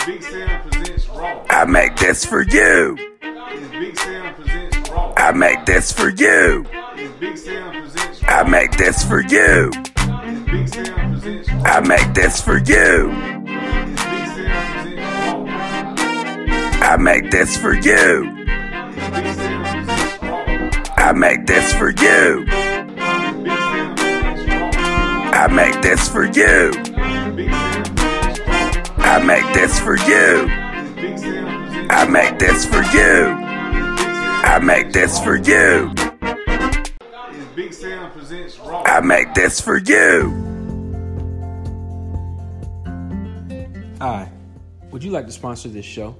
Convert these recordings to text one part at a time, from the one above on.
Big Sam presents Raw. I make this for you. Big Sam presents Raw. I make this for you. Big Sam presents Raw. I make this for you. Big Sam presents Raw. I make this for you. Big Sam presents Raw. I make this for you. Big Sam presents Raw. I make this for you. Big Sam presents Raw. I make this for you. Big Sam presents Raw. I make this for you. Big Sam presents I make this for you. I make this for you. Big Sam presents Raw. I make this for you. Hi, would you like to sponsor this show?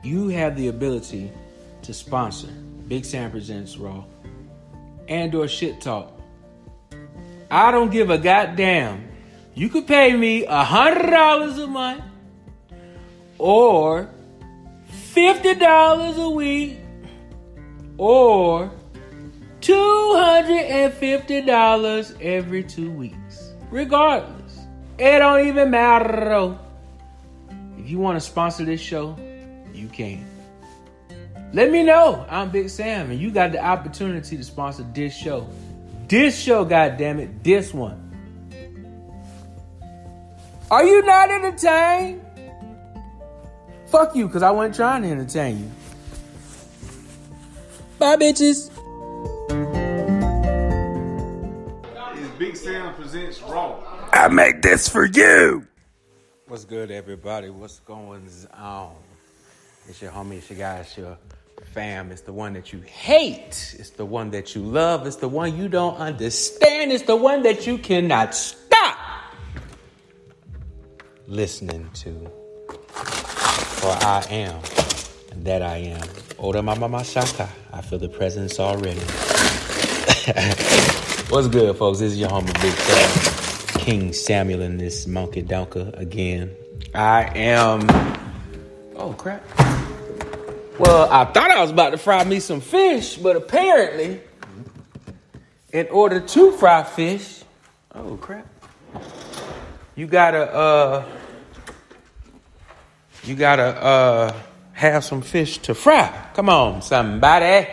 You have the ability to sponsor Big Sam Presents Raw and or Shit Talk. I don't give a goddamn. You could pay me $100 a month or $50 a week or $250 every 2 weeks. Regardless, it don't even matter. If you want to sponsor this show, you can. Let me know. I'm Big Sam, and you got the opportunity to sponsor this show. This show, goddammit, this one. Are you not entertained? Fuck you, because I wasn't trying to entertain you. Bye, bitches. Big Sam presents Raw. I make this for you. What's good, everybody? What's going on? It's your homie, it's your guy, it's your fam. It's the one that you hate. It's the one that you love. It's the one you don't understand. It's the one that you cannot stop listening to. For I am that I am. Oda Mama Shaka. I feel the presence already. What's good, folks? This is your homie, Big Sam. King Samuel in this monkey donker again. I am... Oh, crap. Well, I thought I was about to fry me some fish, but apparently, in order to fry fish... Oh, crap. You gotta have some fish to fry. Come on, somebody.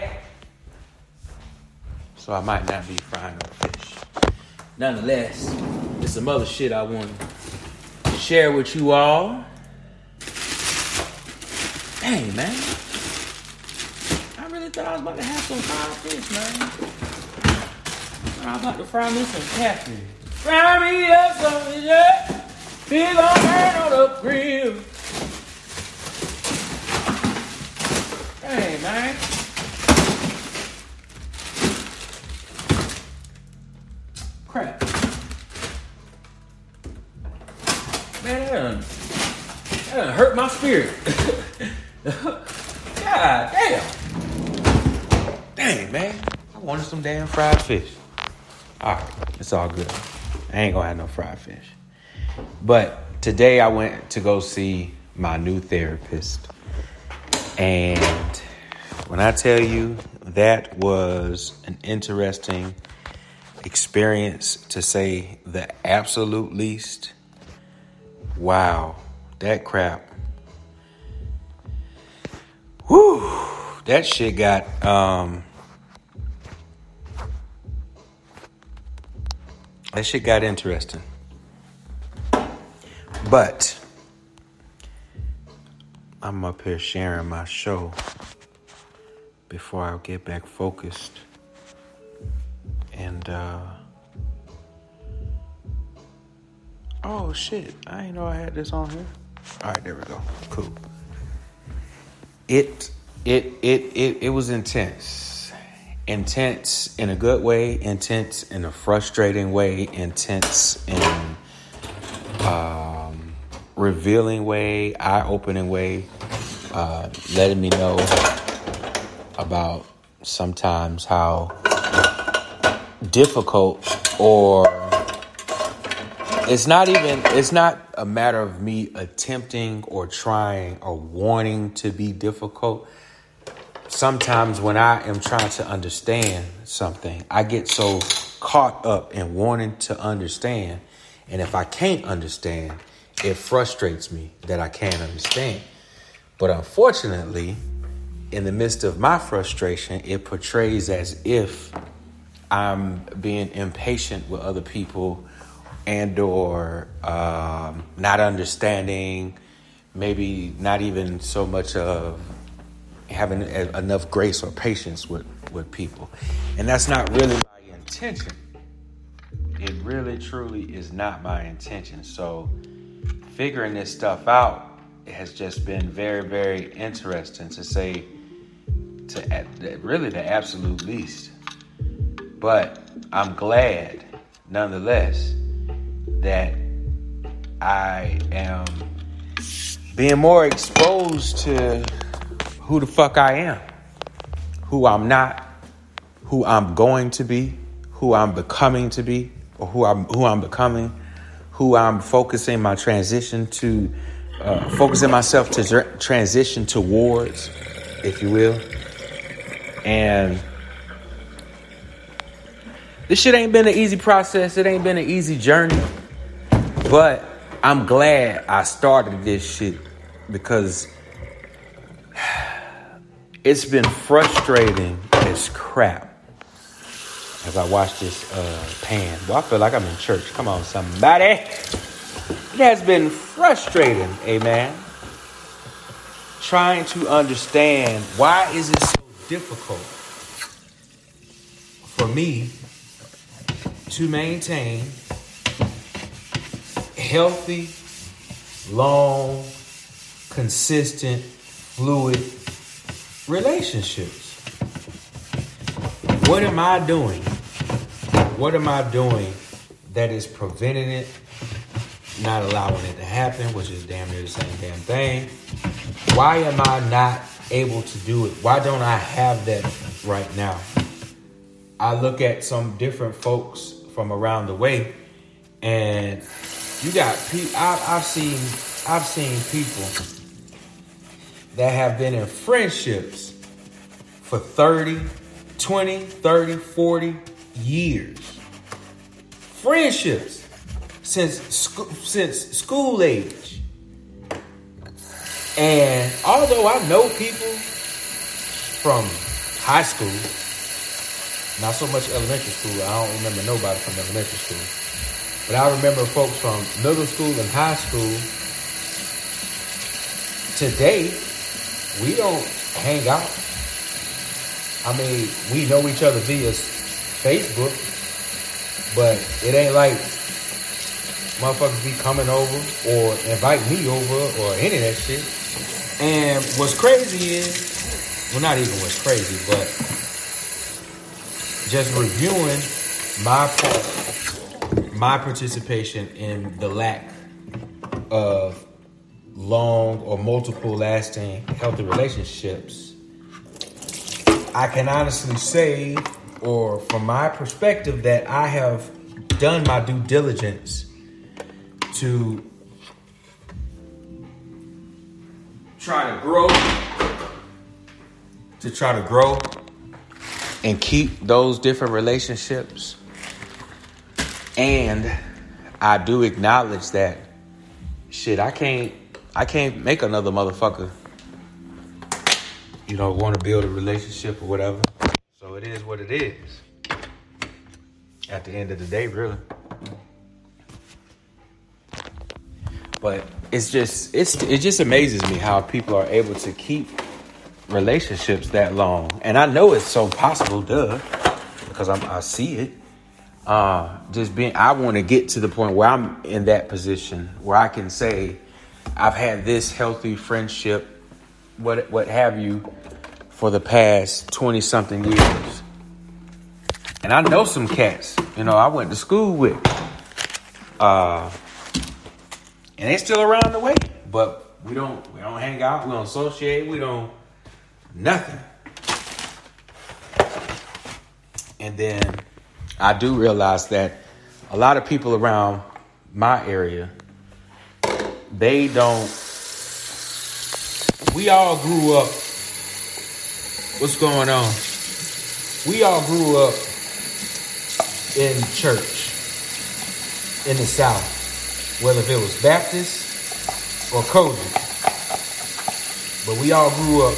So I might not be frying no fish. Nonetheless, there's some other shit I want to share with you all. Dang, man. I really thought I was about to have some fried fish, man. I was about to fry me some catfish. Fry me up some fish, yeah. Fish on burn on the grill. Hey, man. Crap. Man, that done hurt my spirit. God damn. Dang, man. I wanted some damn fried fish. All right, it's all good. I ain't gonna have no fried fish. But today I went to go see my new therapist. And when I tell you that was an interesting experience, to say the absolute least. Wow, that crap. Whew, that shit got interesting. But I'm up here sharing my show before I get back focused. And, oh shit, I didn't know I had this on here. All right, there we go. Cool. It was intense. Intense in a good way, intense in a frustrating way, intense in revealing way, eye-opening way, letting me know about sometimes how difficult, or it's not a matter of me attempting or trying or wanting to be difficult. Sometimes when I am trying to understand something, I get so caught up in wanting to understand. And if I can't understand, it frustrates me that I can't understand. But unfortunately, in the midst of my frustration, it portrays as if I'm being impatient with other people and or not understanding, maybe not even so much of having enough grace or patience with people. And that's not really my intention. It really, truly is not my intention. So figuring this stuff out has just been very, very interesting, to say really the absolute least. But I'm glad, nonetheless, that I am being more exposed to who the fuck I am, who I'm not, who I'm going to be, who I'm becoming to be, or who I'm becoming, who I'm focusing my transition to, focusing myself to transition towards, if you will. And this shit ain't been an easy process. It ain't been an easy journey. But I'm glad I started this shit, because it's been frustrating as crap as I watch this pan. Well, I feel like I'm in church. Come on, somebody. It has been frustrating, amen. Trying to understand, why is it so difficult for me to maintain healthy, long, consistent, fluid relationships? What am I doing? What am I doing that is preventing it, not allowing it to happen, which is damn near the same damn thing? Why am I not able to do it? Why don't I have that right now? I look at some different folks from around the way, and you got people. I've seen people that have been in friendships for 30, 20, 30, 40 years. Friendships since school age. And although I know people from high school, not so much elementary school, I don't remember nobody from elementary school, but I remember folks from middle school and high school. Today, we don't hang out. I mean, we know each other via Facebook, but it ain't like motherfuckers be coming over or invite me over or any of that shit. And what's crazy is, well, not even what's crazy, but just reviewing my participation in the lack of long or multiple lasting healthy relationships, I can honestly say, or from my perspective, that I have done my due diligence to try to grow and keep those different relationships. And I do acknowledge that shit, I can't make another motherfucker, want to build a relationship or whatever. So it is what it is. At the end of the day, really. But it just amazes me how people are able to keep relationships that long. And I know it's so possible, because I see it. I want to get to the point where I'm in that position where I can say I've had this healthy friendship, what have you, for the past 20 something years. And I know some cats, I went to school with, and they still around the way, but we don't hang out, we don't associate, we don't nothing. And then I do realize that a lot of people around my area, we all grew up, what's going on? We all grew up in church in the South. whether if it was Baptist or Kojic. But we all grew up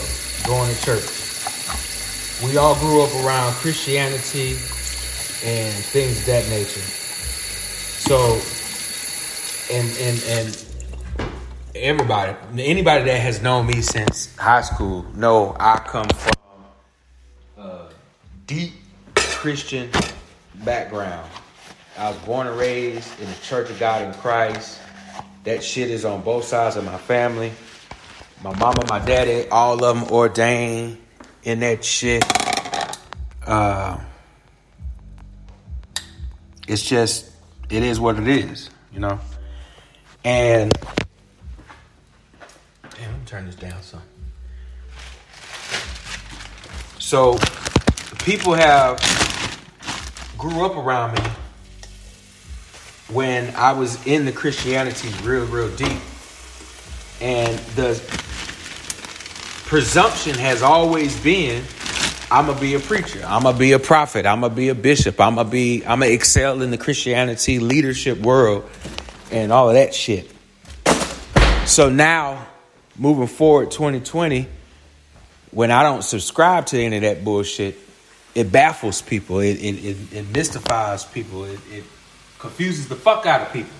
going to church. We all grew up around Christianity and things of that nature. So, and anybody that has known me since high school know I come from a deep Christian background. I was born and raised in the Church of God in Christ. That shit is on both sides of my family. My mama, my daddy, all of them ordained in that shit. It's just, it is what it is, you know? And, damn, let me turn this down some. So, people grew up around me when I was in the Christianity real deep. And the presumption has always been, I'm going to be a preacher. I'm going to be a prophet. I'm going to be a bishop. I'm going to excel in the Christianity leadership world and all of that shit. So now, moving forward, 2020, when I don't subscribe to any of that bullshit, it baffles people. It mystifies people. It confuses the fuck out of people.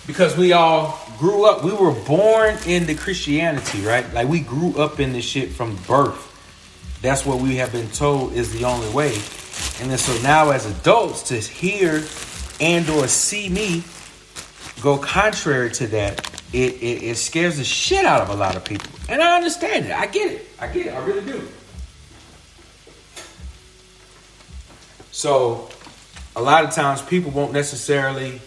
Because we all grew up, we were born into Christianity, right? Like we grew up in this shit from birth. That's what we have been told is the only way. And then so now as adults to hear and or see me go contrary to that, it scares the shit out of a lot of people. And I understand it. I get it. I really do. So a lot of times people won't necessarily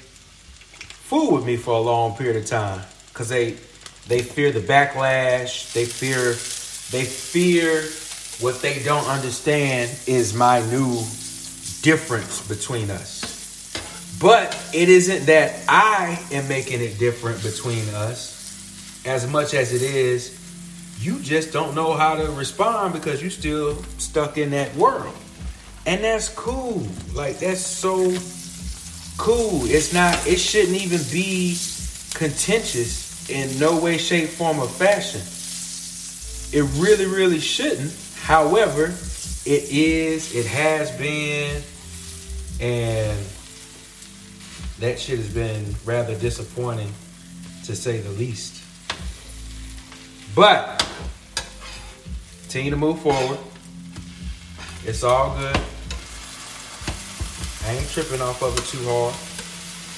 fool with me for a long period of time because they fear the backlash. They fear what they don't understand is my new difference between us. But it isn't that I am making it different between us as much as it is you just don't know how to respond because you're still stuck in that world. And that's cool. Like, that's so cool. It shouldn't even be contentious in no way, shape, form, or fashion. It really, really shouldn't. However, it is, it has been, and that shit has been rather disappointing to say the least. But continue to move forward. It's all good. I ain't tripping off of it too hard,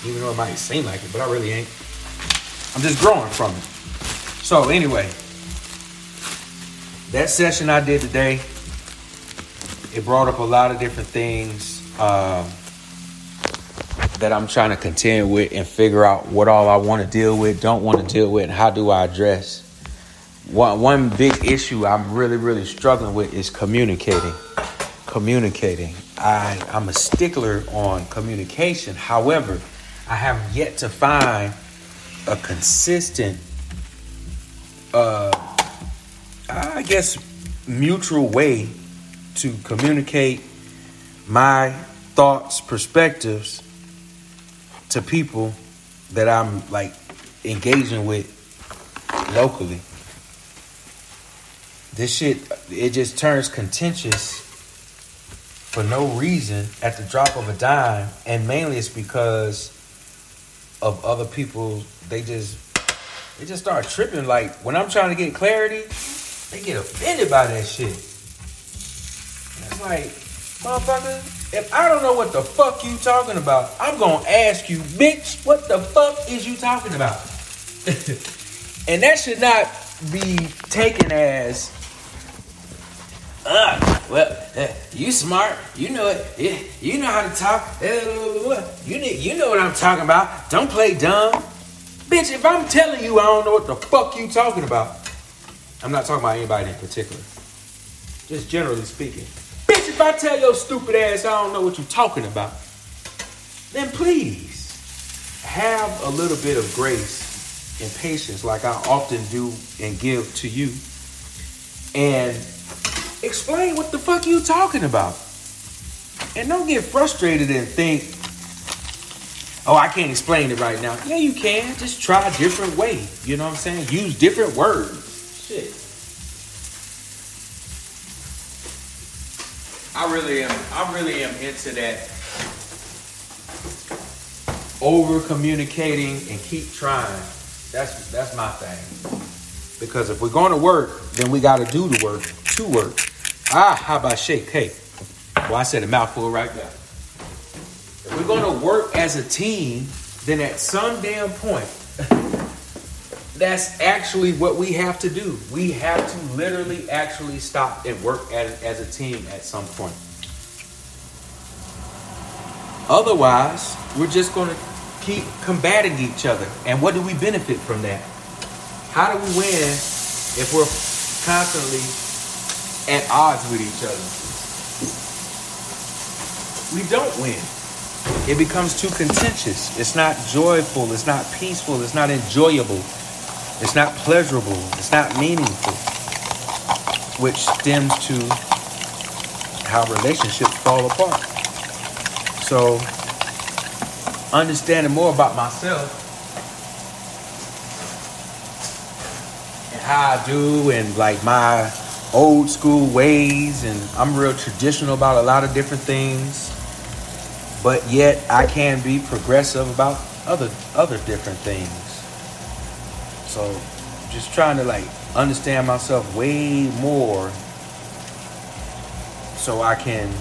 even though it might seem like it, but I really ain't. I'm just growing from it. So anyway, that session I did today, it brought up a lot of different things that I'm trying to contend with and figure out what all I want to deal with, don't want to deal with, and how do I address. One big issue I'm really, really struggling with is communicating. I'm a stickler on communication. However, I have yet to find a consistent, I guess, mutual way to communicate my thoughts, perspectives to people that I'm like engaging with locally. This shit, it just turns contentious for no reason at the drop of a dime. And mainly it's because of other people. They just start tripping. Like when I'm trying to get clarity, they get offended by that shit. And it's like, motherfucker, if I don't know what the fuck you talking about, I'm going to ask you, bitch, what the fuck is you talking about? And that should not be taken as, you smart, you know it, you know how to talk, you know what I'm talking about, don't play dumb. Bitch, if I'm telling you I don't know what the fuck you talking about, I'm not talking about anybody in particular, just generally speaking. Bitch, if I tell your stupid ass I don't know what you're talking about, then please have a little bit of grace and patience like I often do and give to you, and explain what the fuck you talking about. And don't get frustrated and think Oh, I can't explain it right now. Yeah, you can. Just try a different way. You know what I'm saying? Use different words. Shit. I really am into that over communicating and keep trying. That's my thing. Because if we're going to work, then we got to do the work to work. How about shake? Hey, well, I said a mouthful right there. If we're going to work as a team, then at some damn point, that's actually what we have to do. We have to literally actually stop and work as a team at some point. Otherwise, we're just going to keep combating each other. And what do we benefit from that? How do we win if we're constantly at odds with each other? We don't win. It becomes too contentious. It's not joyful. It's not peaceful. It's not enjoyable. It's not pleasurable. It's not meaningful. Which stems to how relationships fall apart. So, understanding more about myself and how I do and like my old school ways, and I'm real traditional about a lot of different things, but yet I can be progressive about other different things. So just trying to like understand myself way more so I can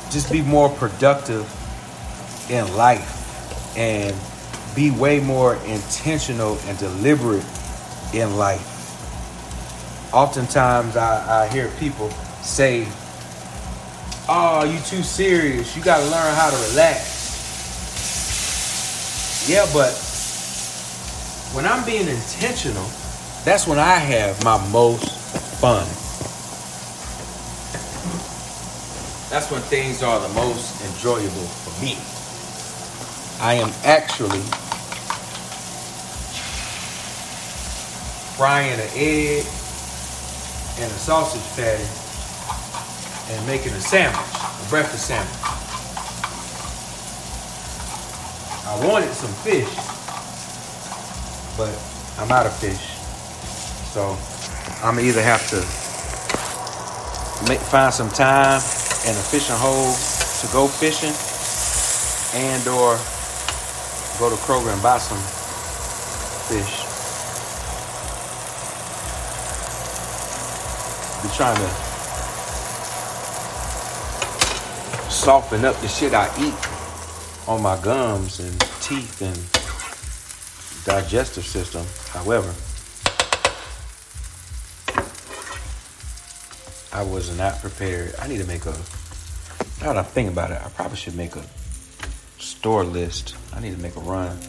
just be more productive in life and be way more intentional and deliberate in life. Oftentimes I hear people say, "Oh, you too serious. You got to learn how to relax." Yeah, but when I'm being intentional, that's when I have my most fun. That's when things are the most enjoyable for me. I am actually frying an egg and a sausage patty and making a sandwich, a breakfast sandwich. I wanted some fish, but I'm out of fish. So I'm gonna either have to find some time in a fishing hole to go fishing, and or go to Kroger and buy some fish. Be trying to soften up the shit I eat on my gums and teeth and digestive system. However, I was not prepared. I need to make now that I think about it, I probably should make a store list. I need to make a run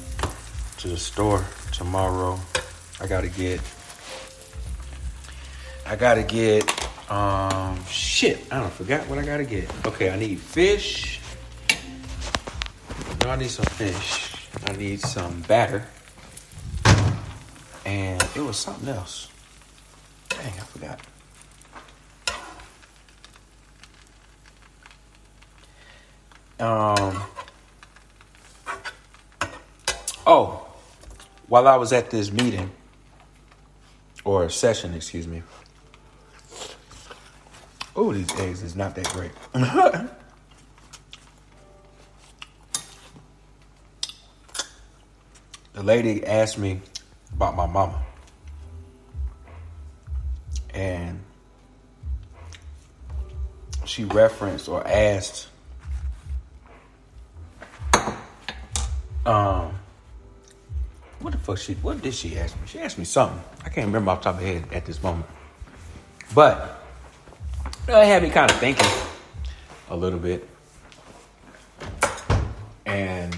to the store tomorrow. I gotta get shit. I don't forgot what I gotta get. Okay, I need fish. No, I need some fish. I need some batter. And it was something else. Dang, I forgot. While I was at this meeting or session, excuse me. Oh, these eggs is not that great. The lady asked me about my mama. And she referenced or asked what did she ask me? She asked me something. I can't remember off the top of my head at this moment. But it had me kind of thinking a little bit. And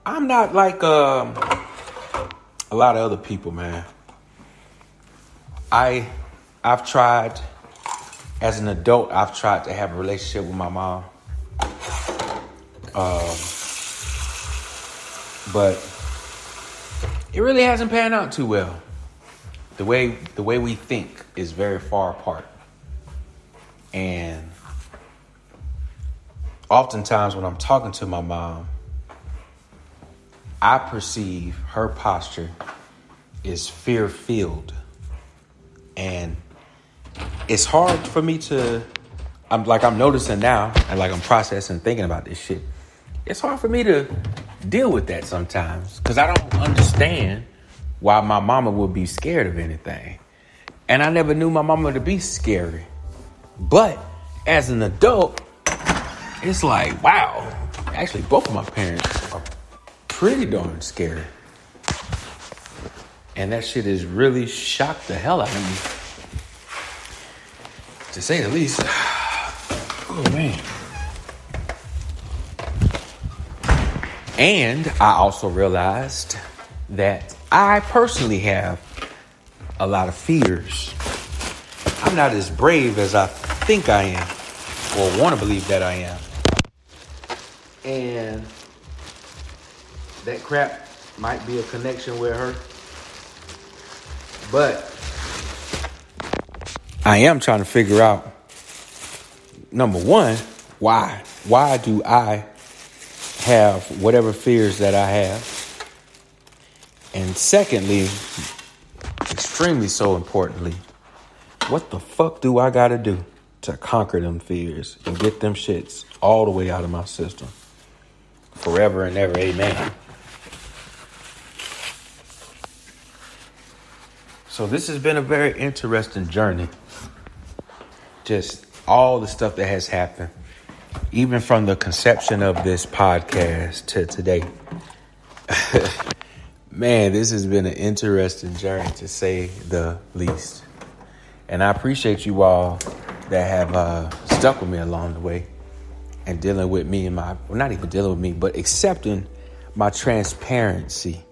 I'm not like a lot of other people, man. I've tried, as an adult, I've tried to have a relationship with my mom. But it really hasn't panned out too well. The way we think is very far apart. And oftentimes when I'm talking to my mom, I perceive her posture is fear-filled. And it's hard for me to, I'm noticing now, and like I'm processing, thinking about this shit. It's hard for me to deal with that sometimes because I don't understand why my mama would be scared of anything. And I never knew my mama to be scary. But as an adult, it's like, wow. Actually, both of my parents are pretty darn scary. And that shit has really shocked the hell out of me. To say the least. Oh, man. And I also realized that I personally have a lot of fears. I'm not as brave as I think I am, or want to believe that I am. And that crap might be a connection with her. But I am trying to figure out, number one, why? Why do I have whatever fears that I have? And secondly, extremely so importantly, what the fuck do I gotta do to conquer them fears and get them shits all the way out of my system? Forever and ever, amen. So this has been a very interesting journey. Just all the stuff that has happened, even from the conception of this podcast to today. Man, this has been an interesting journey, to say the least. And I appreciate you all that have stuck with me along the way and dealing with me and not even dealing with me, but accepting my transparency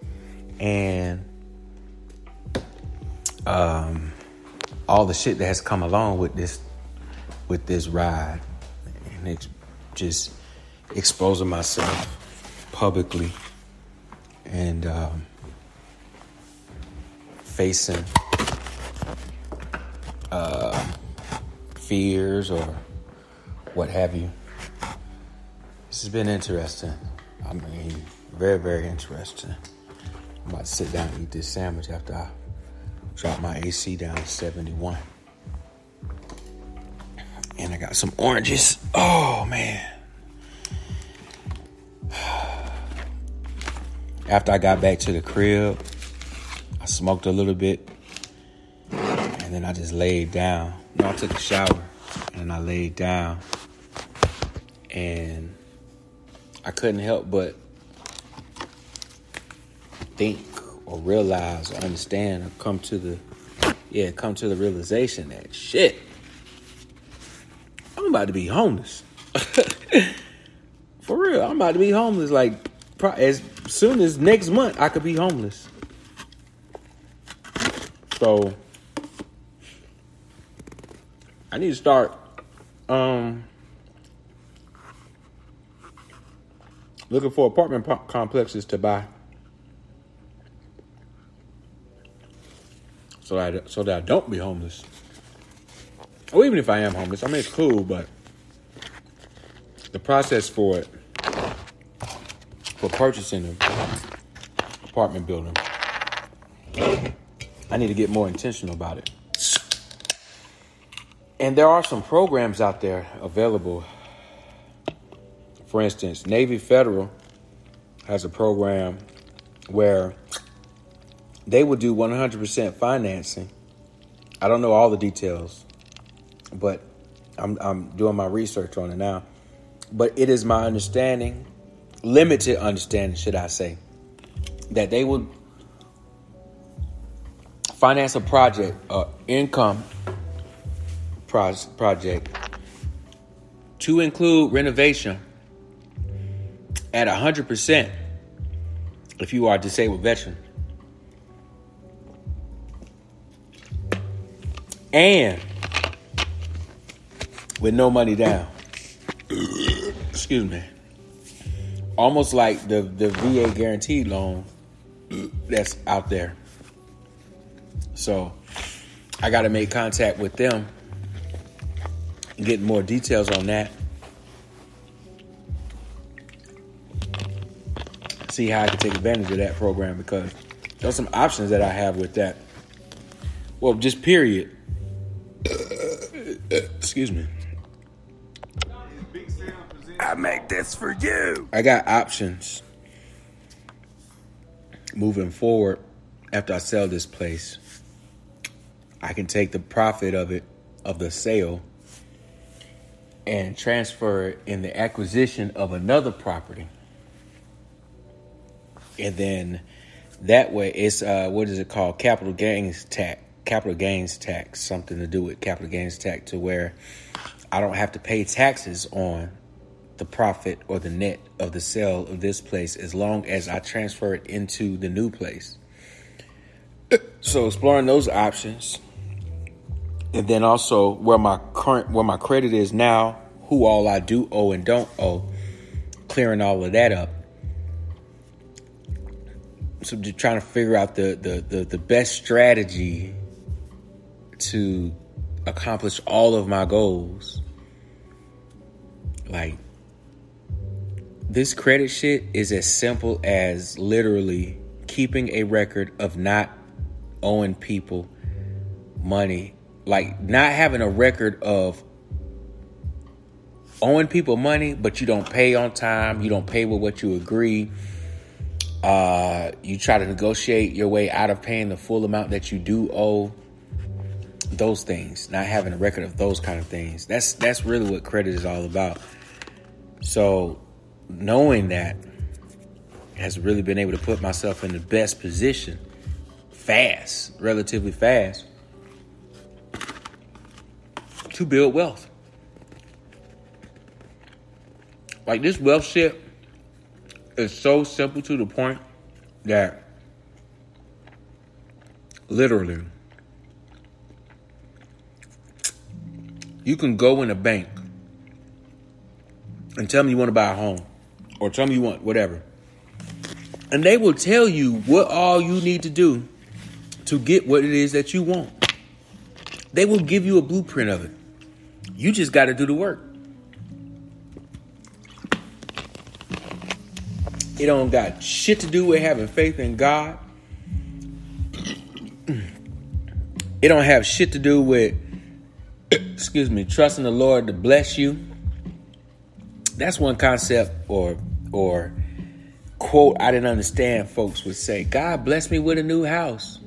and all the shit that has come along with this ride, and it's just exposing myself publicly and facing fears or what have you. This has been interesting. I mean, very, very interesting. I'm about to sit down and eat this sandwich after I drop my AC down to 71. And I got some oranges. Oh, man. After I got back to the crib, I smoked a little bit. And then I just laid down. I took a shower. And I laid down. And I couldn't help but think or realize or understand or come to the realization that shit, I'm about to be homeless. For real, I'm about to be homeless. Like, as soon as next month, I could be homeless. So, I need to start looking for apartment complexes to buy. So that I don't be homeless. Or even if I am homeless, I mean, it's cool, but the process for purchasing an apartment building, I need to get more intentional about it. And there are some programs out there available. For instance, Navy Federal has a program where they would do 100% financing. I don't know all the details, but I'm doing my research on it now. But it is my understanding, limited understanding, should I say, that they would finance a project, income project, to include renovation at 100% if you are a disabled veteran. And with no money down. Excuse me. Almost like the VA guaranteed loan that's out there. So I got to make contact with them and get more details on that. see how I can take advantage of that program, because there's some options that I have with that. Well, just period. Excuse me. I make this for you. I got options moving forward after I sell this place. I can take the profit of the sale, and transfer it in the acquisition of another property. And then that way it's, what is it called? Capital gains tax, something to do with capital gains tax, to where I don't have to pay taxes on the profit or the net of the sale of this place, as long as I transfer it into the new place. So exploring those options. And then also where my credit is now, who all I do owe and don't owe, clearing all of that up. So just trying to figure out the best strategy to accomplish all of my goals. Like, this credit shit is as simple as literally keeping a record of not owing people money. Like, not having a record of owing people money, but you don't pay on time. You don't pay with what you agree. You try to negotiate your way out of paying the full amount that you do owe. Those things, not having a record of those kind of things. That's really what credit is all about. So knowing that has really been able to put myself in the best position relatively fast, to build wealth. Like, this wealth shit is so simple to the point that literally you can go in a bank and tell them you want to buy a home, or tell them you want whatever, and they will tell you what all you need to do to get what it is that you want. They will give you a blueprint of it. You just got to do the work. It don't got shit to do with having faith in God. It don't have shit to do with, trusting the Lord to bless you. That's one concept or quote I didn't understand. Folks would say, God bless me with a new house.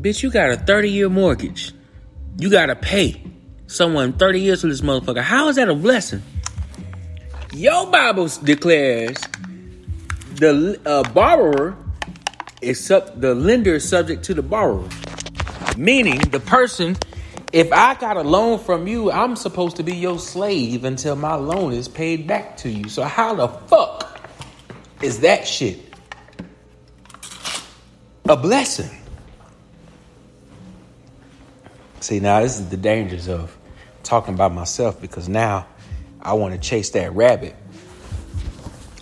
Bitch, you got a 30-year mortgage. You got to pay someone 30 years for this motherfucker. How is that a blessing? Your Bible declares the borrower is the lender is subject to the borrower. Meaning the person, if I got a loan from you, I'm supposed to be your slave until my loan is paid back to you. So how the fuck is that shit a blessing? See, now this is the dangers of talking about myself, because now I want to chase that rabbit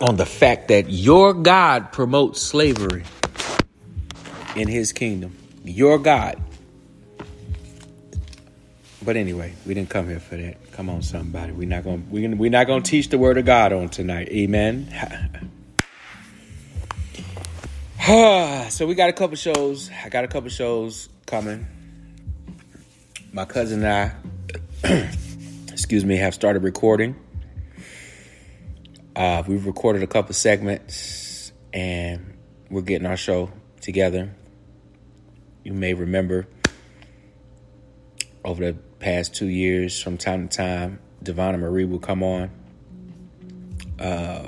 on the fact that your God promotes slavery in his kingdom. Your God. But anyway, we didn't come here for that. Come on, somebody. We're not gonna teach the word of God on tonight. Amen. So we got a couple shows. I got a couple shows coming. My cousin and I, have started recording. We've recorded a couple segments, and we're getting our show together. You may remember over the past 2 years, from time to time, Devon and Marie will come on.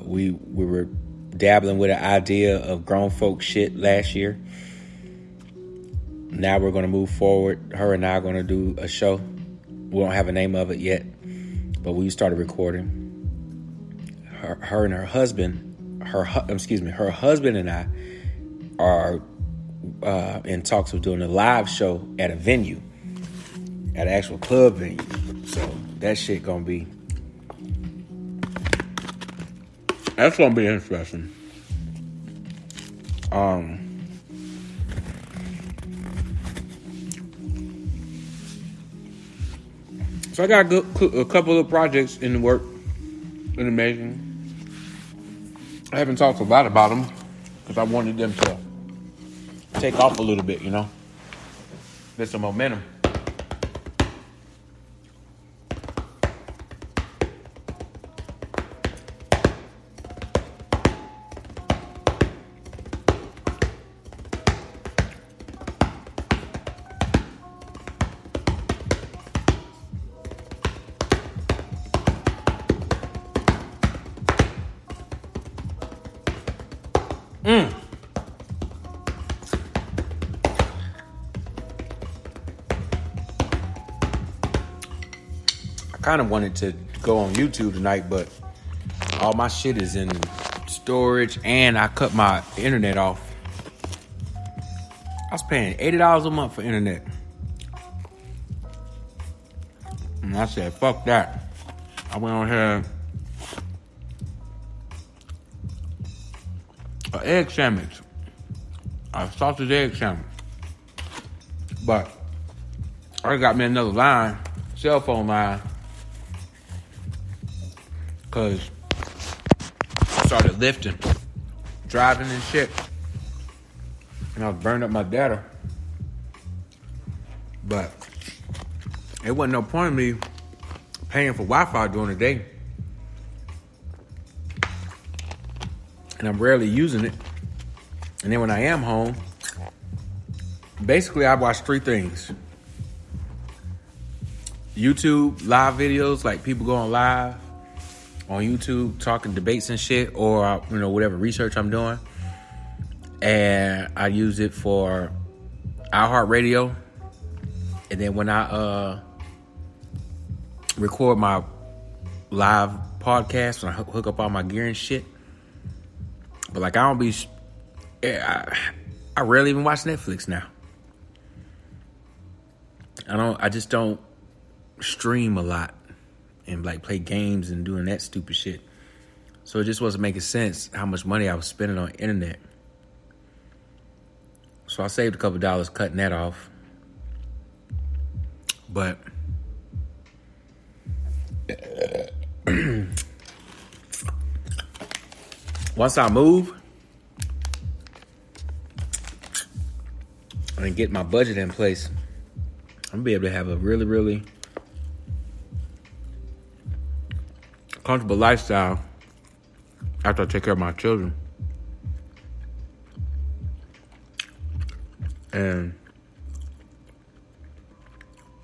We were dabbling with an idea of grown folk shit last year. Now we're going to move forward. Her and I are going to do a show. We don't have a name of it yet, but we started recording. Her and her husband, her husband and I are in talks of doing a live show at a venue, at an actual club venue. So that shit gonna be, that's gonna be interesting. So I got a couple of projects in the work, in the making. I haven't talked a lot about them because I wanted them to take off a little bit, you know? Get some momentum. I kind of wanted to go on YouTube tonight, but all my shit is in storage and I cut my internet off. I was paying $80 a month for internet. And I said, fuck that. I went on here. An egg sandwich. A sausage egg sandwich. But I got me another line, cell phone line. Because I started lifting, driving and shit. And I was burning up my data. But it wasn't no point in me paying for Wi-Fi during the day. And I'm rarely using it. And then when I am home, basically I watch three things. YouTube live videos, like people going live on YouTube talking debates and shit, or whatever research I'm doing. And I use it for iHeartRadio. And then when I record my live podcast, when I hook up all my gear and shit. But like I rarely even watch Netflix now. I just don't stream a lot and like play games and doing that stupid shit. So it just wasn't making sense how much money I was spending on internet. So I saved a couple dollars cutting that off. But once I move and get my budget in place, I'm gonna be able to have a really, really comfortable lifestyle after I take care of my children. And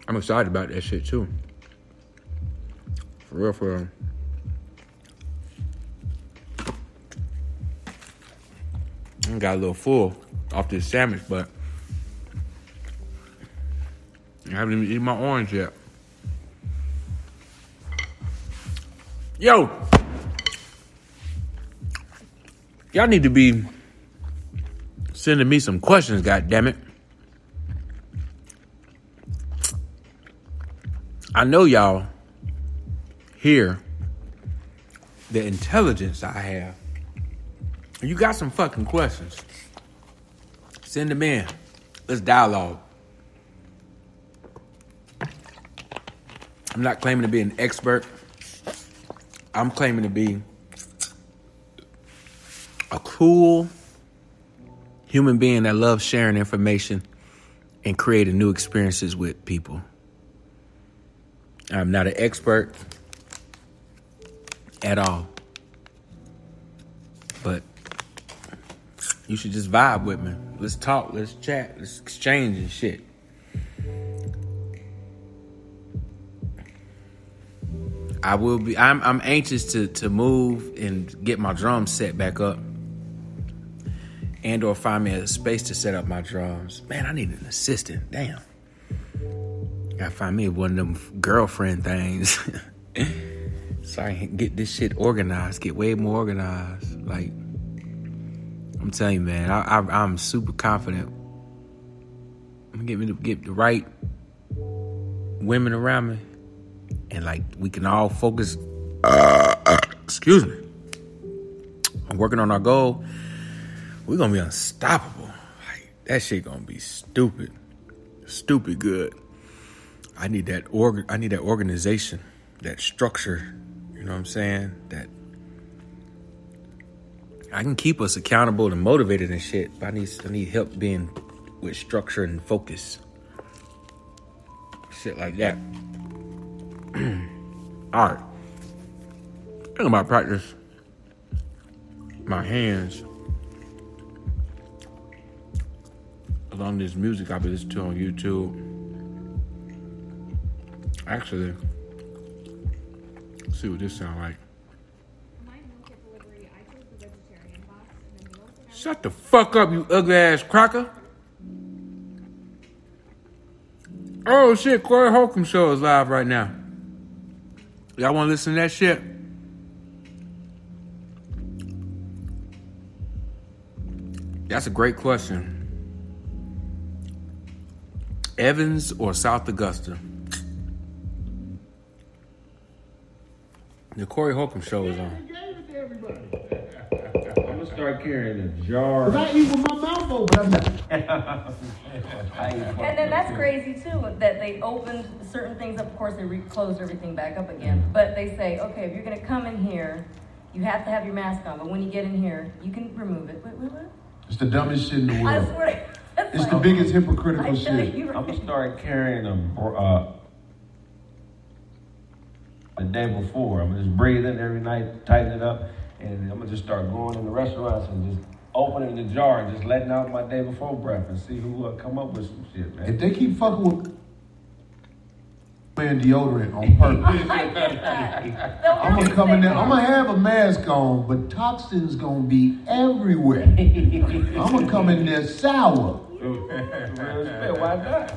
I'm excited about that shit too. For real, for real. I got a little full off this sandwich, but I haven't even eaten my orange yet. Yo! Y'all need to be sending me some questions, goddammit. I know y'all hear the intelligence I have. You got some fucking questions. Send them in. Let's dialogue. I'm not claiming to be an expert. I'm claiming to be a cool human being that loves sharing information and creating new experiences with people. I'm not an expert at all. But you should just vibe with me. Let's talk, let's chat, let's exchange and shit. I'm anxious to move and get my drums set back up. And or find me a space to set up my drums. Man, I need an assistant. Damn. Gotta find me one of them girlfriend things. So I can get this shit organized, get way more organized. Like, I'm telling you, man, I'm super confident. I'm gonna get the right women around me. And like, we can all focus, excuse me. I'm working on our goal. We're gonna be unstoppable. Like, that shit gonna be stupid. Stupid good. I need that organization, that structure, you know what I'm saying? That I can keep us accountable and motivated and shit, but I need help being with structure and focus. Shit like that. All right. Think about practice. My hands. Along this music I've been listening to on YouTube. Actually, let's see what this sounds like. Shut the fuck up, you ugly ass cracker. Oh shit, Corey Holcomb show is live right now. Y'all want to listen to that shit? That's a great question. Evans or South Augusta? The Corey Holcomb show is on. I'm gonna start carrying a jar. I eat with my mouth open. And then that's crazy too, that they opened certain things up. Of course, they closed everything back up again. But they say, okay, if you're gonna come in here, you have to have your mask on. But when you get in here, you can remove it. Wait, what? It's the dumbest shit in the world. I swear. It's like, the biggest hypocritical shit. I'm gonna start carrying the day before. I'm gonna just breathe in every night, tighten it up, and I'm gonna just start going in the restaurants and just opening the jar and just letting out my day before breath and see who come up with some shit, man. If they keep fucking with wearing deodorant on purpose, I'm gonna come in there. I'm gonna have a mask on, but toxins gonna be everywhere. I'm gonna come in there sour. Why not?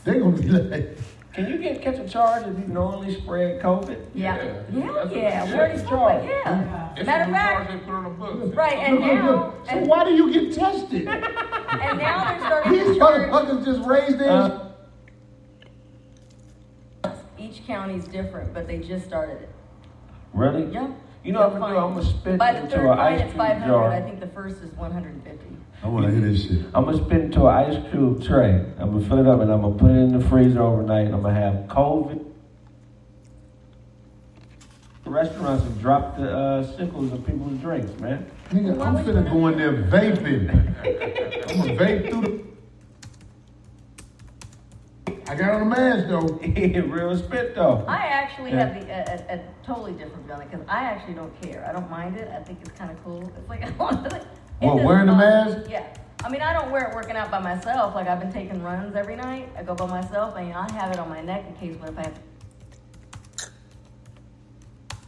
They gonna be like, can you catch a charge if you normally spread COVID? Yeah. Yeah. Where is charge? Yeah. Matter of fact, They put on the books. right, and now, so why do you get tested? and now they're starting These to charge. motherfuckers just raised their. Each county's different, but they just started it. Really? Yep. You know what I'm gonna do? I'm gonna spit By the into third an fine, ice it's cube 500. jar. I think the first is 150. I wanna hear this shit. I'm gonna spit into an ice cube tray. I'm gonna fill it up and I'm gonna put it in the freezer overnight. And I'm gonna have COVID. Restaurants and drop the sickles in people's drinks, man. Nigga, I'm finna go in there vaping. I'm gonna vape through the. I got on a mask though. Real spit though. I actually have a totally different feeling because I actually don't care. I don't mind it. I think it's kind of cool. It's like What, wearing the mask? Yeah. I mean, I don't wear it working out by myself. Like I've been taking runs every night. I go by myself, and I have it on my neck in case what if I have to.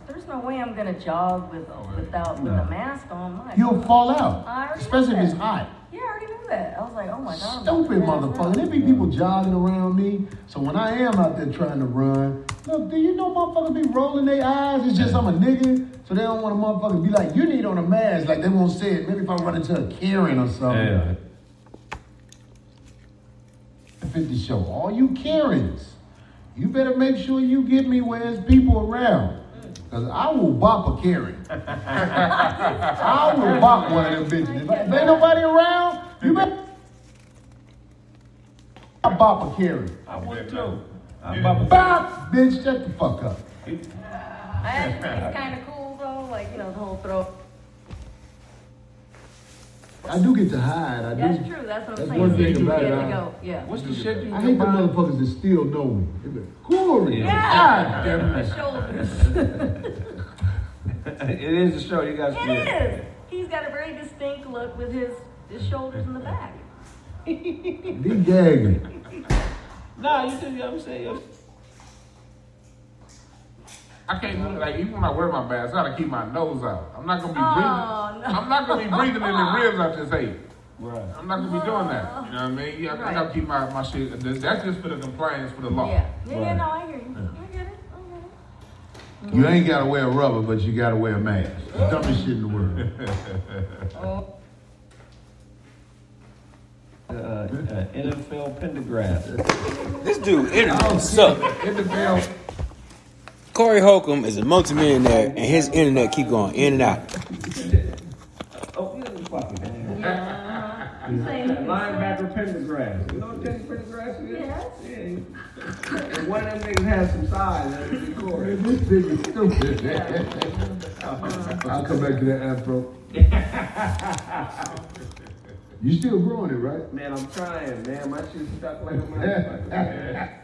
There's no way I'm gonna jog with the mask on. My You'll God. fall out, I already especially knew if it's that. hot. Yeah, I already knew that. I was like, oh my God. Stupid motherfucker. There be people jogging around me. So when I am out there trying to run, look, do you know motherfuckers be rolling their eyes? It's just I'm a nigga. So they don't want a motherfucker to be like, you need on a mask. Like they won't say it. Maybe if I run into a Karen or something. Yeah. 50 show. All you Karens, you better make sure you get me where there's people around. Because I will bop a Karen. I will bop one of them bitches. If ain't nobody around, you better I bop a Karen. I would too. Bop! Bitch, shut the fuck up. I actually think it's kind of cool though, like the whole throw. I do get to hide. I That's do. true. That's what I'm That's saying. one thing You about get it. to go. Yeah. What's the shit you I hate the buy? motherfuckers that still know me. They be like, Corey. Yeah. God damn The it. shoulders. It is a show. You guys see It is. He's got a very distinct look with his shoulders in the back. Be gagging. Nah, you see what I'm saying? I can't like even when I wear my mask, I gotta keep my nose out. I'm not gonna be breathing. No. I'm not gonna be breathing in the ribs I just ate. Right. I'm not gonna be doing that. You know what I mean? Yeah, I gotta keep my shit. That's just for the compliance for the law. Yeah. Yeah, no, I hear you. I get it. You ain't gotta wear rubber, but you gotta wear a mask. The dumbest shit in the world. NFL pentagram. This dude internet suck. Corey Holcomb is a multimillionaire, and his internet keep going in and out. Oh, you know fucking man. Same. Linebacker pentagram. You know what Teddy Pendergrass is? Yes. Yeah. If one of them niggas has some size, that would be Corey. This nigga stupid. I I'll come back to that afro. You still growing it, right? Man, I'm trying, man. My shit's stuck like a motherfucker.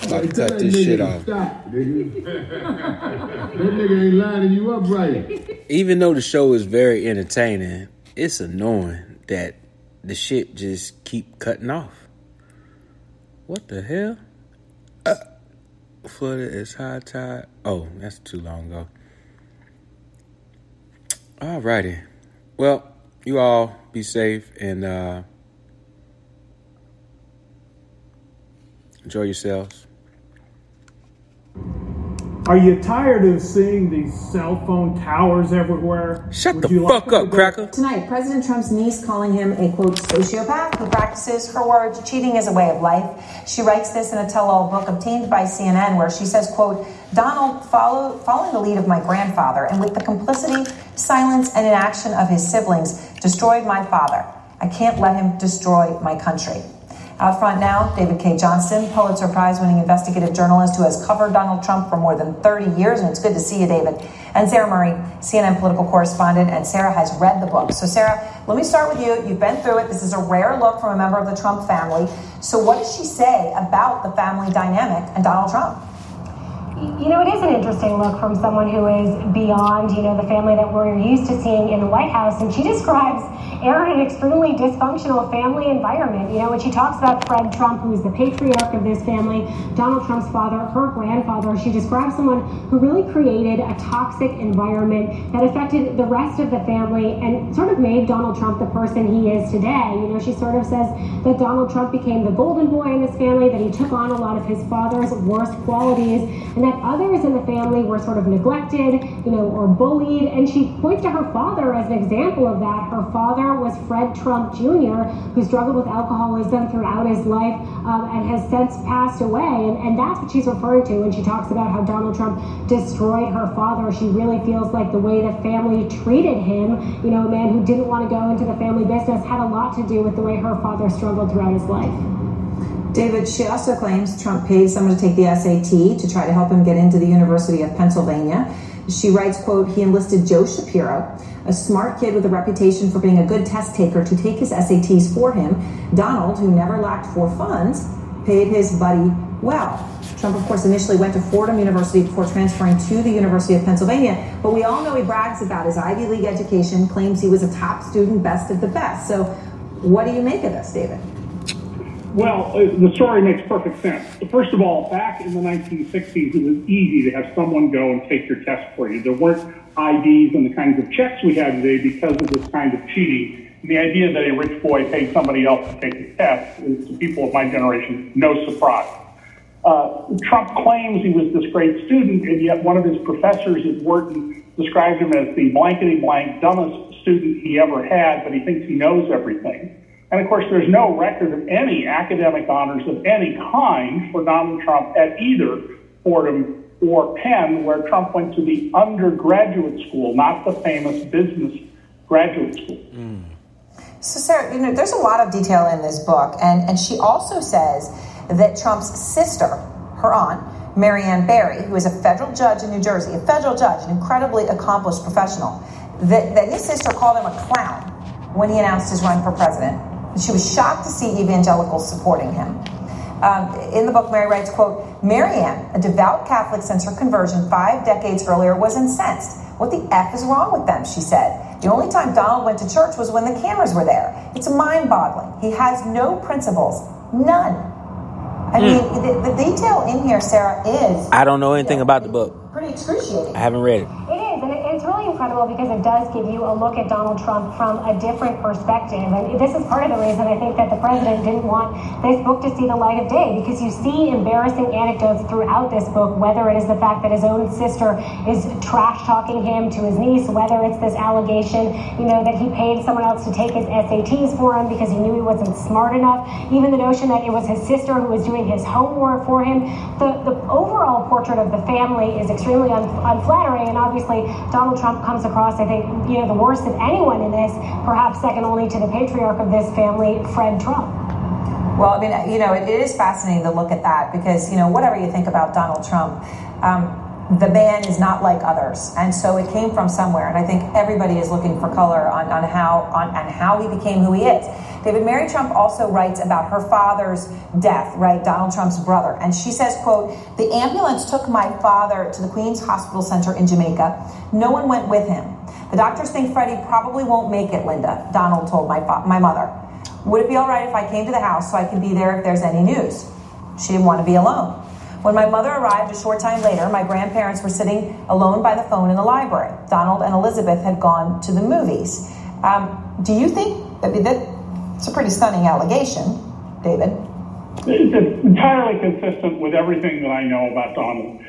About to cut this shit off. Stop, nigga. That nigga ain't lining you up right. Even though the show is very entertaining, it's annoying that the shit just keep cutting off. What the hell? Flooded as high tide. Oh, that's too long ago. Alrighty. Well, you all be safe and enjoy yourselves. Are you tired of seeing these cell phone towers everywhere? Shut the fuck up, cracker. Tonight, President Trump's niece calling him a, quote, sociopath who practices, her words, cheating as a way of life. She writes this in a tell-all book obtained by CNN where she says, quote, Donald, following the lead of my grandfather and with the complicity, silence, and inaction of his siblings, destroyed my father. I can't let him destroy my country. Out front now, David K. Johnston, Pulitzer Prize-winning investigative journalist who has covered Donald Trump for more than 30 years, and it's good to see you, David. And Sarah Murray, CNN political correspondent, and Sarah has read the book. So, Sarah, let me start with you. You've been through it. This is a rare look from a member of the Trump family. So what does she say about the family dynamic and Donald Trump? You know, it is an interesting look from someone who is beyond, the family that we're used to seeing in the White House. And she describes Aaron an extremely dysfunctional family environment. When she talks about Fred Trump, who is the patriarch of this family, Donald Trump's father, her grandfather, she describes someone who really created a toxic environment that affected the rest of the family and sort of made Donald Trump the person he is today. She sort of says that Donald Trump became the golden boy in this family, that he took on a lot of his father's worst qualities, and that others in the family were sort of neglected, or bullied. And she points to her father as an example of that. Her father was Fred Trump Jr., who struggled with alcoholism throughout his life and has since passed away. And that's what she's referring to when she talks about how Donald Trump destroyed her father. She really feels like the way the family treated him, a man who didn't want to go into the family business, had a lot to do with the way her father struggled throughout his life. David, she also claims Trump paid someone to take the SAT to try to help him get into the University of Pennsylvania. She writes, quote, he enlisted Joe Shapiro, a smart kid with a reputation for being a good test taker, to take his SATs for him. Donald, who never lacked for funds, paid his buddy well. Trump, of course, initially went to Fordham University before transferring to the University of Pennsylvania. But we all know he brags about his Ivy League education, claims he was a top student, best of the best. So what do you make of this, David? Well, the story makes perfect sense. First of all, back in the 1960s, it was easy to have someone go and take your test for you. There weren't IDs and the kinds of checks we have today because of this kind of cheating. And the idea that a rich boy paid somebody else to take the test is, to people of my generation, no surprise. Trump claims he was this great student, and yet one of his professors at Wharton described him as the blankety-blank dumbest student he ever had, but he thinks he knows everything. And of course, there's no record of any academic honors of any kind for Donald Trump at either Fordham or Penn, where Trump went to the undergraduate school, not the famous business graduate school. So, Sarah, there's a lot of detail in this book, and she also says that Trump's sister, her aunt, Marianne Barry, who is a federal judge in New Jersey, an incredibly accomplished professional, that his sister called him a clown when he announced his run for president. She was shocked to see evangelicals supporting him. In the book, Mary writes, quote, Marianne, a devout Catholic since her conversion 5 decades earlier, was incensed. What the F is wrong with them, she said. The only time Donald went to church was when the cameras were there. It's mind-boggling. He has no principles. None. I mean, the detail in here, Sarah, is... I don't know anything about the book. Pretty excruciating. I haven't read it. It is, and it's really incredible because it does give you a look at Donald Trump from a different perspective. And this is part of the reason I think that the president didn't want this book to see the light of day, because you see embarrassing anecdotes throughout this book, whether it is the fact that his own sister is trash-talking him to his niece, whether it's this allegation, that he paid someone else to take his SATs for him because he knew he wasn't smart enough, even the notion that it was his sister who was doing his homework for him. The overall portrait of the family is extremely unflattering, and obviously Donald Trump comes across, I think, the worst of anyone in this, perhaps second only to the patriarch of this family, Fred Trump. Well, I mean, it is fascinating to look at that because, whatever you think about Donald Trump, The man is not like others, and so it came from somewhere. And I think everybody is looking for color on how he became who he is. David, Mary Trump also writes about her father's death, right? Donald Trump's brother, and she says, "quote: The ambulance took my father to the Queen's Hospital Center in Jamaica. No one went with him. The doctors think Freddie probably won't make it, Linda," Donald told my mother. "Would it be all right if I came to the house so I could be there if there's any news?" She didn't want to be alone. When my mother arrived a short time later, my grandparents were sitting alone by the phone in the library. Donald and Elizabeth had gone to the movies. Do you think, it's a pretty stunning allegation, David? It's entirely consistent with everything that I know about Donald.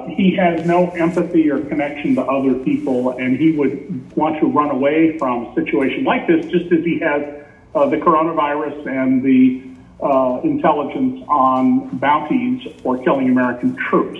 He has no empathy or connection to other people, and he would want to run away from a situation like this, just as he has the coronavirus and the intelligence on bounties for killing American troops.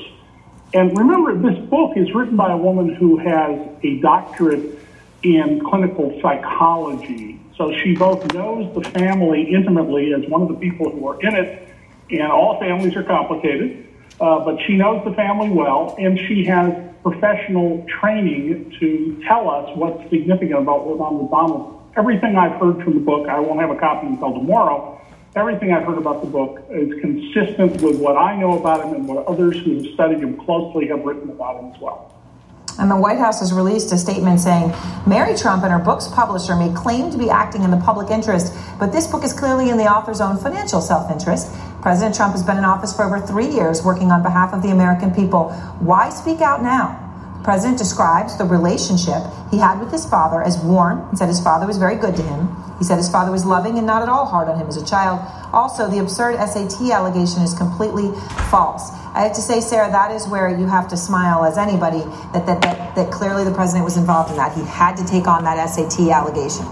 And remember, this book is written by a woman who has a doctorate in clinical psychology. So she both knows the family intimately as one of the people who are in it, and all families are complicated, but she knows the family well, and she has professional training to tell us what's significant about what's on with Donald. Everything I've heard from the book, I won't have a copy until tomorrow, everything I've heard about the book is consistent with what I know about him and what others who have studied him closely have written about him as well. And the White House has released a statement saying Mary Trump and her book's publisher may claim to be acting in the public interest, but this book is clearly in the author's own financial self-interest. President Trump has been in office for over 3 years, working on behalf of the American people. Why speak out now? The president describes the relationship he had with his father as warm and said his father was very good to him. He said his father was loving and not at all hard on him as a child. Also, the absurd SAT allegation is completely false. I have to say, Sarah, that is where you have to smile as anybody that clearly the president was involved in that. He had to take on that SAT allegation.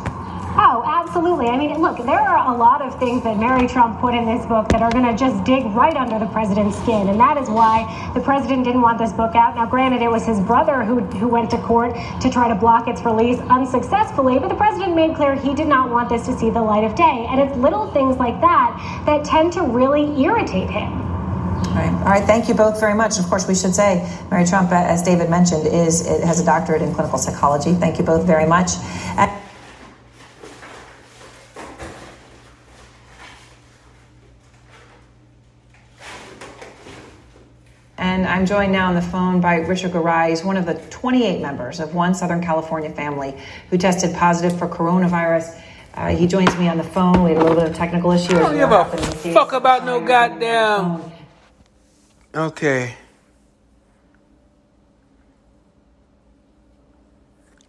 Oh, absolutely. I mean, look, there are a lot of things that Mary Trump put in this book that are going to just dig right under the president's skin. And that is why the president didn't want this book out. Now, granted, it was his brother who went to court to try to block its release unsuccessfully. But the president made clear he did not want this to see the light of day. And it's little things like that tend to really irritate him. All right. Thank you both very much. Of course, we should say Mary Trump, as David mentioned, has a doctorate in clinical psychology. Thank you both very much. And I'm joined now on the phone by Richard Garay. He's one of the 28 members of one Southern California family who tested positive for coronavirus. He joins me on the phone. We had a little bit of technical issue. I don't give a fuck about no goddamn... Okay.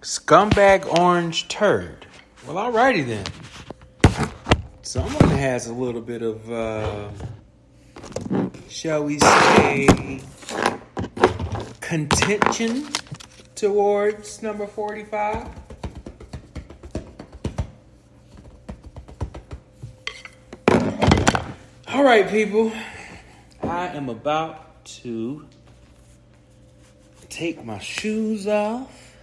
Scumbag orange turd. Well, alrighty then. Someone has a little bit of, shall we say, contention towards number 45. All right, people. I am about to take my shoes off,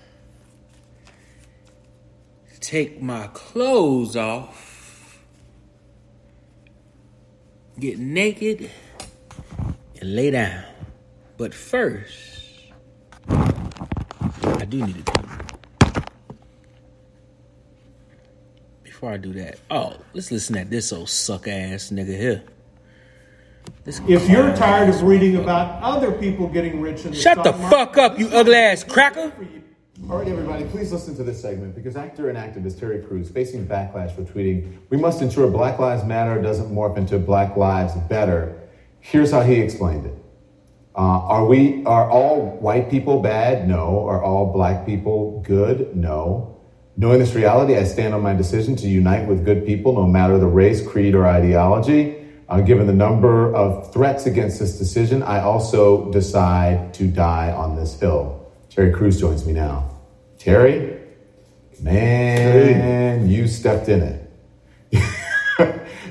take my clothes off, get naked, and lay down. But first, I do need to pee. Before I do that, let's listen to this old suck-ass nigga here. If you're tired of reading about other people getting rich in the Shut the fuck up, you ugly ass cracker! All right, everybody, please listen to this segment because actor and activist Terry Crews facing backlash for tweeting, "We must ensure Black Lives Matter doesn't morph into Black Lives Better." Here's how he explained it. Are all white people bad? No. Are all black people good? No. Knowing this reality, I stand on my decision to unite with good people no matter the race, creed, or ideology. Given the number of threats against this decision, I also decide to die on this hill. Terry Crews joins me now. Terry, man, you stepped in it.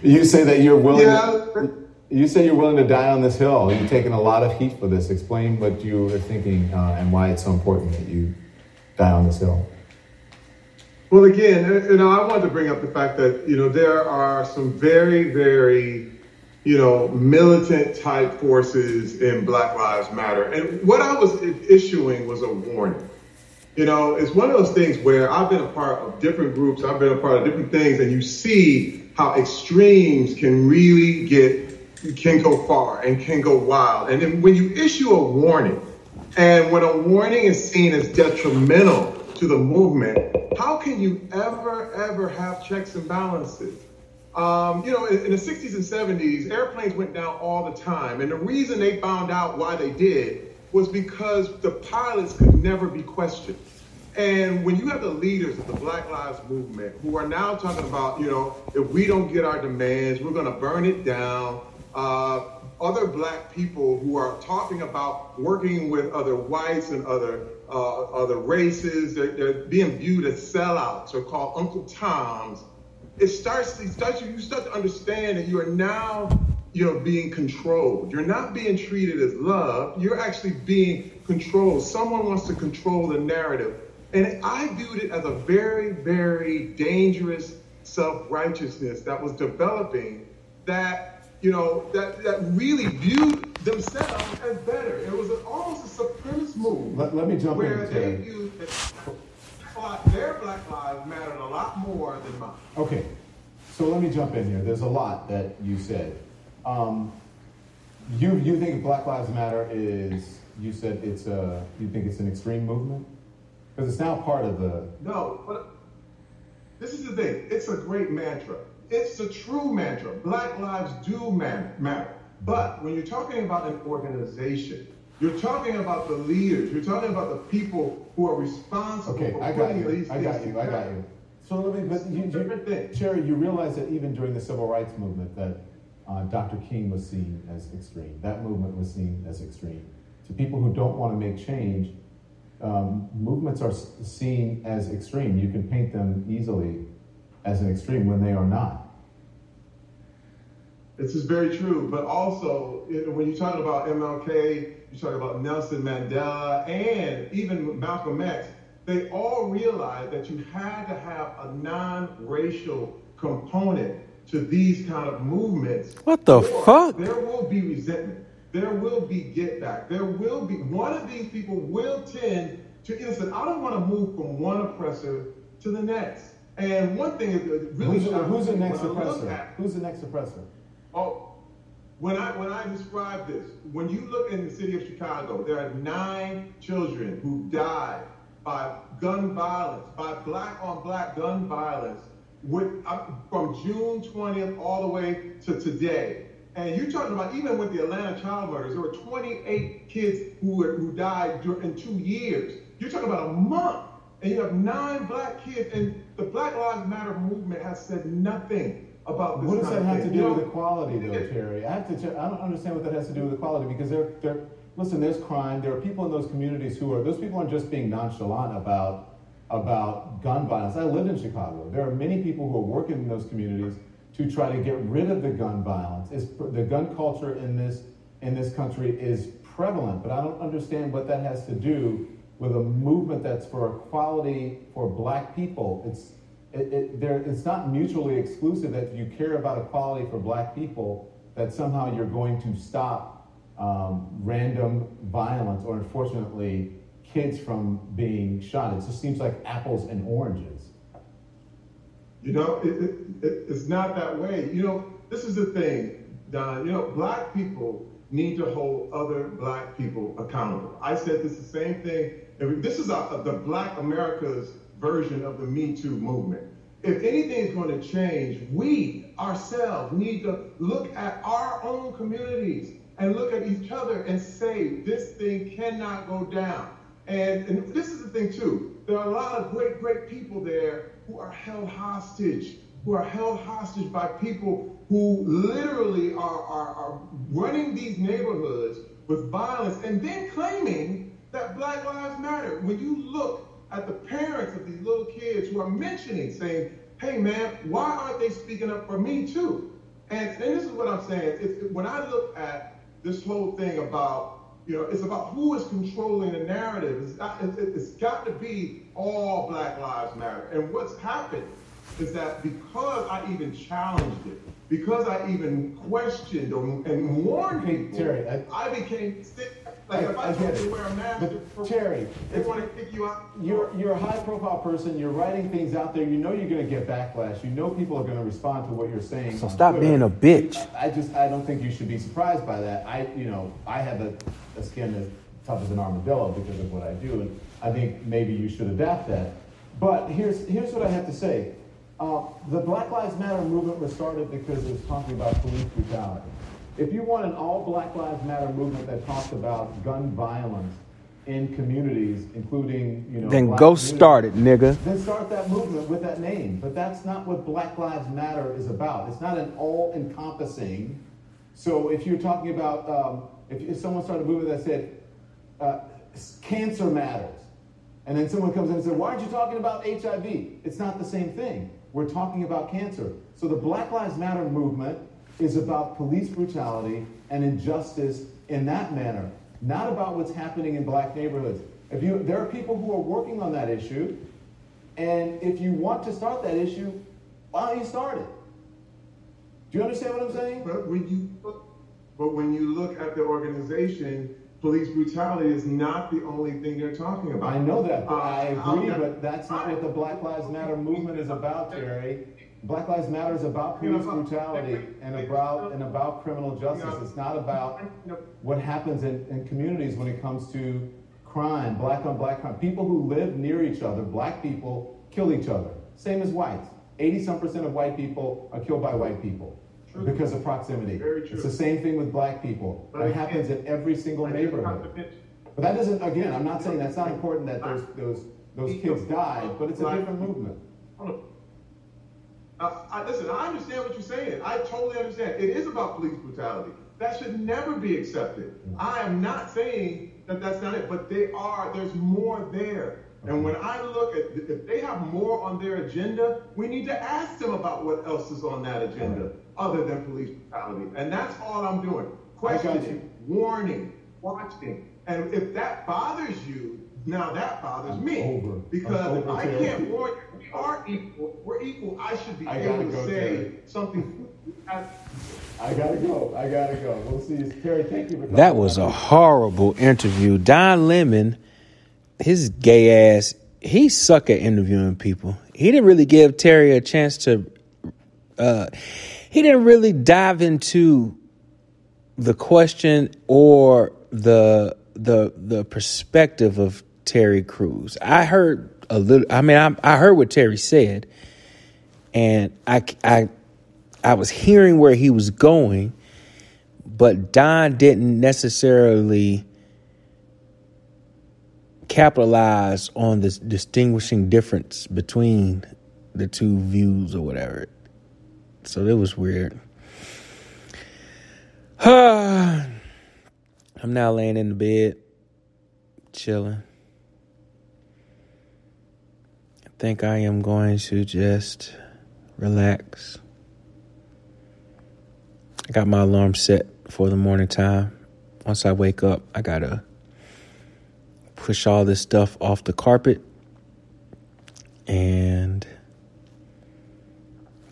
You say that you're willing. You say you're willing to die on this hill. You've taken a lot of heat for this. Explain what you were thinking and why it's so important that you die on this hill. Well, again, I wanted to bring up the fact that there are some very, very militant type forces in Black Lives Matter. And what I was issuing was a warning. It's one of those things where I've been a part of different groups, I've been a part of different things, and you see how extremes can really can go far and can go wild. And then when you issue a warning, and when a warning is seen as detrimental to the movement, how can you ever have checks and balances? In the 60s and 70s, airplanes went down all the time. And the reason they found out why they did was because the pilots could never be questioned. And when you have the leaders of the Black Lives Movement who are now talking about, if we don't get our demands, we're going to burn it down. Other Black people who are talking about working with other whites and other races, they're being viewed as sellouts or called Uncle Toms. You start to understand that you are now, being controlled. You're not being treated as love. You're actually being controlled. Someone wants to control the narrative. And I viewed it as a very, very dangerous self-righteousness that was developing that really viewed themselves as better. It was almost a supremacist move. Let me jump in, where Terry. they viewed their Black lives mattered a lot more than mine. Okay, so let me jump in here. There's a lot that you said. You think Black Lives Matter is, you said you think it's an extreme movement? Because it's now part of the... No, but this is the thing. It's a great mantra. It's a true mantra. Black lives do matter. But when you're talking about an organization, you're talking about the leaders. You're talking about the people who are responsible for putting these things together. So let me, Cherry, you realize that even during the civil rights movement that Dr. King was seen as extreme. That movement was seen as extreme. To people who don't want to make change, movements are seen as extreme. You can paint them easily as an extreme when they are not. This is very true, but also when you talk about MLK, you talk about Nelson Mandela, and even Malcolm X, they all realized that you had to have a non-racial component to these kind of movements. What the fuck? There will be resentment. There will be get back. There will be, one of these people will tend to innocent. I don't want to move from one oppressor to the next. And one thing is really who's the next oppressor? Who's the next oppressor? Oh, when I describe this, when you look in the city of Chicago, there are 9 children who died by gun violence, by black-on-black gun violence, from June 20th all the way to today. And you're talking about, even with the Atlanta child murders, there were 28 kids who died in 2 years. You're talking about a month, and you have 9 black kids, and the Black Lives Matter movement has said nothing about this. What does that have to do with equality, though, Yeah. Terry? I don't understand what that has to do with equality, because listen, there's crime. There are people in those communities those people aren't just being nonchalant about gun violence. I lived in Chicago. There are many people who are working in those communities to try to get rid of the gun violence. The gun culture in this country is prevalent, but I don't understand what that has to do with a movement that's for equality for black people. It's not mutually exclusive that if you care about equality for black people, that somehow you're going to stop random violence or, unfortunately, kids from being shot. It just seems like apples and oranges. It's not that way. This is the thing, Don. Black people need to hold other black people accountable. I said this the same thing. This is the Black America's version of the Me Too movement. If anything is going to change, we ourselves need to look at our own communities and look at each other and say, this thing cannot go down. And this is the thing, too. There are a lot of great, great people there who are held hostage, by people who literally are running these neighborhoods with violence and then claiming that Black Lives Matter. When you look at the parents of these little kids who are saying, hey man, why aren't they speaking up for me too? And this is what I'm saying. When I look at this whole thing about, it's about who is controlling the narrative. It's got to be all Black Lives Matter. And what's happened is that because I even challenged it, because I even questioned and warned people, Terry, I became sick. Like if I told you to wear a mask, Terry, they want to kick you out. You're a high-profile person. You're writing things out there. You know you're going to get backlash. You know people are going to respond to what you're saying. So on stop Twitter. being a bitch. I don't think you should be surprised by that. I have a skin as tough as an armadillo because of what I do, and I think maybe you should adapt that. But here's what I have to say. The Black Lives Matter movement was started because it was talking about police brutality. If you want an all Black Lives Matter movement that talks about gun violence in communities, including, then black go start it, nigga. Then start that movement with that name. But that's not what Black Lives Matter is about. It's not an all-encompassing. So if you're talking about, if someone started a movement that said, cancer matters, and then someone comes in and says, why aren't you talking about HIV? It's not the same thing. We're talking about cancer. So the Black Lives Matter movement is about police brutality and injustice in that manner, not about what's happening in black neighborhoods. There are people who are working on that issue, and if you want to start that issue, why don't you start it? Do you understand what I'm saying? But when you look at the organization, police brutality is not the only thing they're talking about. I know that, but I agree, but that's not what the Black Lives Matter movement is about, Terry. Black Lives Matter is about police brutality and about criminal justice. It's not about what happens in communities when it comes to crime, black on black crime. People who live near each other, black people, kill each other. Same as whites. 80-some% of white people are killed by white people because of proximity. It's the same thing with black people. It happens in every single neighborhood. But that doesn't, again, I'm not saying that's not important that those kids died, but it's a different movement. Listen, I understand what you're saying. I totally understand. It is about police brutality. That should never be accepted. I am not saying that that's not it, but there's more there. And when I look at, if they have more on their agenda, we need to ask them about what else is on that agenda other than police brutality. And that's all I'm doing. Questioning, warning, watching. And if that bothers you, now that bothers me. Because if I can't warn you, we are equal. We're equal. I should be able to say something. I gotta go. We'll see you. Terry, thank you for coming. That was a horrible interview. Don Lemon, his gay ass, he suck at interviewing people. He didn't really give Terry a chance to, he didn't really dive into the question or the perspective of Terry Crews. I heard a little, I heard what Terry said, and I was hearing where he was going, but Don didn't necessarily capitalize on this distinguishing difference between the two views or whatever. So it was weird. I'm now laying in the bed, chilling. I think I am going to just relax. I got my alarm set for the morning time. Once I wake up, I gotta push all this stuff off the carpet and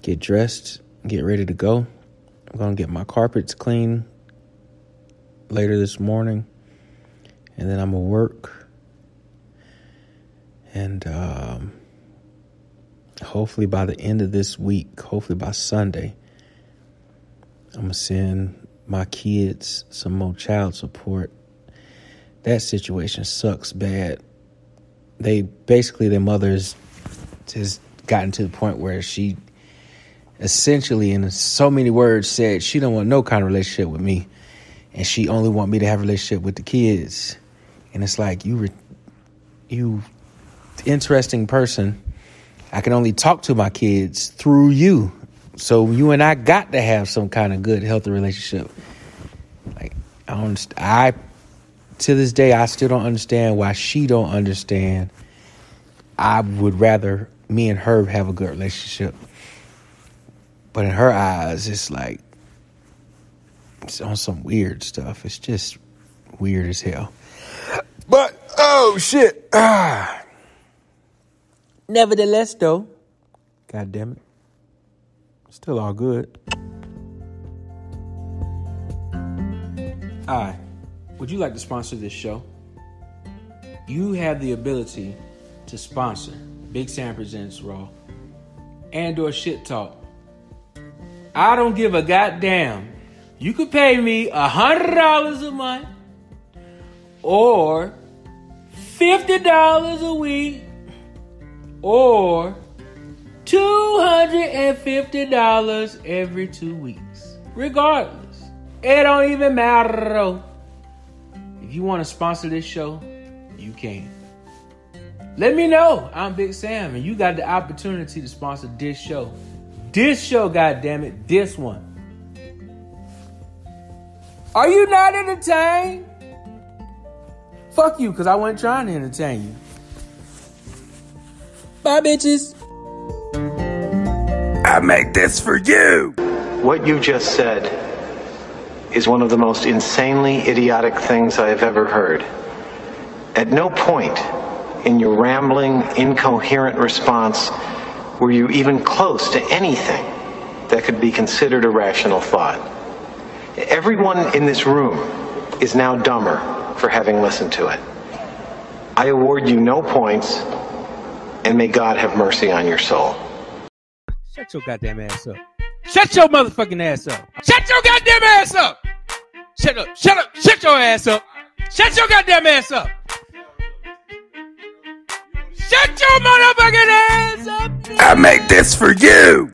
get dressed, get ready to go. I'm gonna get my carpets clean later this morning, and then I'm gonna work. And hopefully by the end of this week, hopefully by Sunday, I'm gonna send my kids some more child support. That situation sucks bad. Their mother's just gotten to the point where she essentially, in so many words, said she don't want no kind of relationship with me, and she only want me to have a relationship with the kids. And it's like, you interesting person. I can only talk to my kids through you. So you and I got to have some kind of good, healthy relationship. Like, to this day, I still don't understand why she don't understand. I would rather me and her have a good relationship. But in her eyes, it's like, it's on some weird stuff. It's just weird as hell. But, oh, shit. Nevertheless, though, God damn it. Still all good. Hi. Would you like to sponsor this show? You have the ability to sponsor Big Sam Presents Raw and or Shit Talk. I don't give a goddamn. You could pay me $100 a month or $50 a week or $250 every 2 weeks. Regardless, it don't even matter. If you want to sponsor this show, you can. Let me know. I'm Big Sam, and you got the opportunity to sponsor this show. This show, goddammit, this one. Are you not entertained? Fuck you, because I wasn't trying to entertain you. Bye, bitches. I make this for you. What you just said is one of the most insanely idiotic things I have ever heard. At no point in your rambling, incoherent response were you even close to anything that could be considered a rational thought. Everyone in this room is now dumber for having listened to it. I award you no points, and may God have mercy on your soul. Shut your goddamn ass up. Shut your motherfucking ass up. Shut your goddamn ass up. Shut up. Shut up. Shut your ass up. Shut your goddamn ass up. Shut your motherfucking ass up. I make this for you.